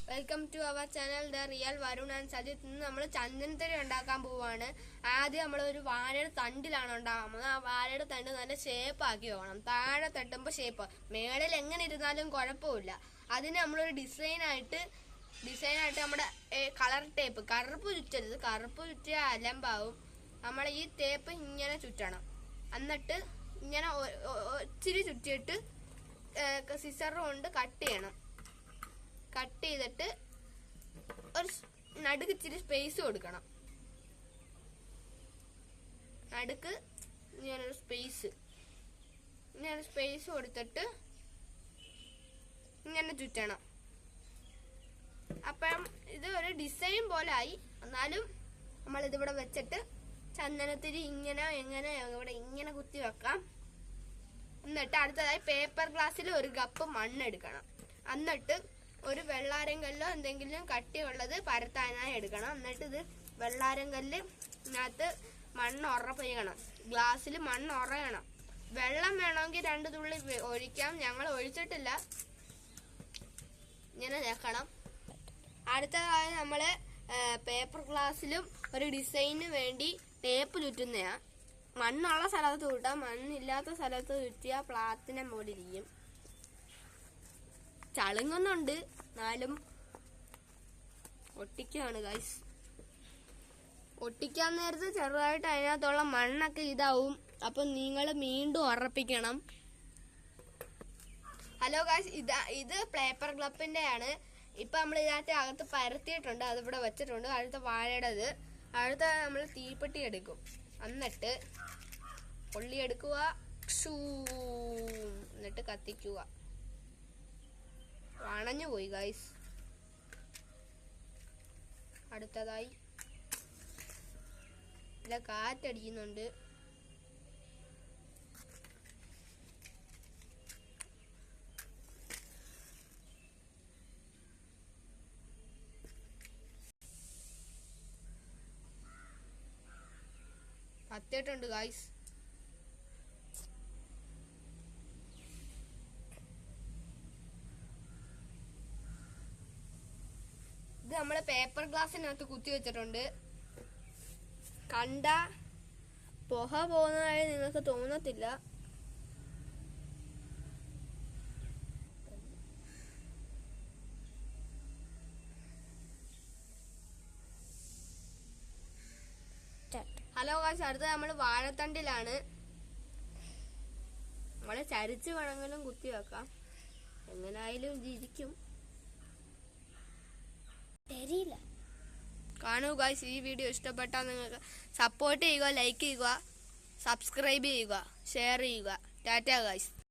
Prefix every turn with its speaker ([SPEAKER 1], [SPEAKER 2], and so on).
[SPEAKER 1] Welcome to our channel the real Varun and Sajith. ഇന്ന് നമ്മൾ ചന്ദനത്തിരി ഉണ്ടാക്കാൻ പോവാണ്. ആദ്യം നമ്മൾ ഒരു വാഴയുടെ തണ്ടിലാണ് ഉണ്ടാകുന്നത്. ആ വാഴയുടെ തണ്ട് നല്ല ഷേപ്പ് ആക്കി വെക്കണം. താഴെ തട്ടുമ്പോൾ ഷേപ്പ്, മേളിൽ എങ്ങനെ ഇരുന്നാലും കുഴപ്പമില്ല. അതിന് നമ്മളൊരു ഡിസൈനായിട്ട് നമ്മുടെ കളർ ടേപ്പ്, കറുപ്പ് ചുറ്റരുത്, കറുപ്പ് ചുറ്റിയ അലമ്പാവും. നമ്മൾ ഈ ടേപ്പ് ഇങ്ങനെ ചുറ്റണം. എന്നിട്ട് ഇങ്ങനെ ഇച്ചിരി ചുറ്റിയിട്ട് സിസർ കൊണ്ട് കട്ട് ചെയ്യണം. കട്ട് ചെയ്തിട്ട് ഒരു നടുക്ക് ഇച്ചിരി സ്പേസ് കൊടുക്കണം. നടുക്ക് ഇങ്ങനൊരു സ്പേസ് കൊടുത്തിട്ട് ഇങ്ങനെ ചുറ്റണം. അപ്പം ഇത് ഒരു ഡിസൈൻ പോലെ ആയി. എന്നാലും നമ്മൾ ഇതിവിടെ വെച്ചിട്ട് ചന്ദനത്തിരി ഇങ്ങനെ ഇവിടെ കുത്തി വെക്കാം. എന്നിട്ട് അടുത്തതായി പേപ്പർ ഗ്ലാസ്സിൽ ഒരു കപ്പ് മണ്ണെടുക്കണം. എന്നിട്ട് ഒരു വെള്ളാരം കല്ലോ എന്തെങ്കിലും കട്ടിയുള്ളത് പരത്താനായി എടുക്കണം. എന്നിട്ട് ഇത് വെള്ളാരം കല്ലിനകത്ത് മണ്ണ് ഉറപ്പിക്കണം. ഗ്ലാസ്സിൽ മണ്ണ് ഉറയണം. വെള്ളം വേണമെങ്കിൽ 2 തുള്ളി ഒഴിക്കാം. ഞങ്ങൾ ഒഴിച്ചിട്ടില്ല. ഇങ്ങനെ വെക്കണം. അടുത്തതായി നമ്മള് പേപ്പർ ഗ്ലാസ്സിലും ഒരു ഡിസൈനിന് വേണ്ടി ടേപ്പ് ചുറ്റുന്നതാ. മണ്ണുള്ള സ്ഥലത്ത് ചുട്ടാം, മണ്ണില്ലാത്ത സ്ഥലത്ത് ചുറ്റിയാൽ പ്ലാറ്റിനം പോലെ ഇരിക്കും. ചളുങ്ങുന്നുണ്ട്, എന്നാലും ഒട്ടിക്കാണ് ഗൈസ്. ഒട്ടിക്കാൻ നേരത്ത് ചെറുതായിട്ട് അതിനകത്തുള്ള മണ്ണൊക്കെ ഇതാവും. അപ്പൊ നിങ്ങൾ വീണ്ടും ഉറപ്പിക്കണം. ഹലോ ഗൈസ്, ഇത് പേപ്പർ ഗ്ലപ്പിന്റെ ആണ്. ഇപ്പൊ നമ്മൾ ഇതിനകത്ത് അകത്ത് പരത്തിയിട്ടുണ്ട്, അതിവിടെ വെച്ചിട്ടുണ്ട്. അടുത്ത വാഴയുടേത്. അടുത്ത നമ്മൾ തീപ്പെട്ടി എടുക്കും. എന്നിട്ട് പൊള്ളി എടുക്കുക, എന്നിട്ട് കത്തിക്കുക. അണഞ്ഞു പോയി ഗൈസ്. അടുത്തതായി ഇല്ല, കാറ്റടിക്കുന്നുണ്ട്. കത്തിയിട്ടുണ്ട് ഗൈസ്. ഇത് നമ്മള് പേപ്പർ ഗ്ലാസ്സിനകത്ത് കുത്തി വെച്ചിട്ടുണ്ട്. കണ്ട പുക പോകുന്നതായി നിങ്ങൾക്ക് തോന്നത്തില്ല. ഹലോ ഗായ്സ്, അടുത്ത നമ്മൾ വാഴത്തണ്ടിലാണ്. നമ്മള് ചരിച്ച് വേണമെങ്കിലും കുത്തി വെക്കാം. എങ്ങനായാലും ഇതിരിക്കും. കാണൂ ഗായ്സ്, ഈ വീഡിയോ ഇഷ്ടപ്പെട്ടാൽ നിങ്ങൾക്ക് സപ്പോർട്ട് ചെയ്യുക, ലൈക്ക് ചെയ്യുക, സബ്സ്ക്രൈബ് ചെയ്യുക, ഷെയർ ചെയ്യുക. ടാറ്റാ ഗായ്സ്.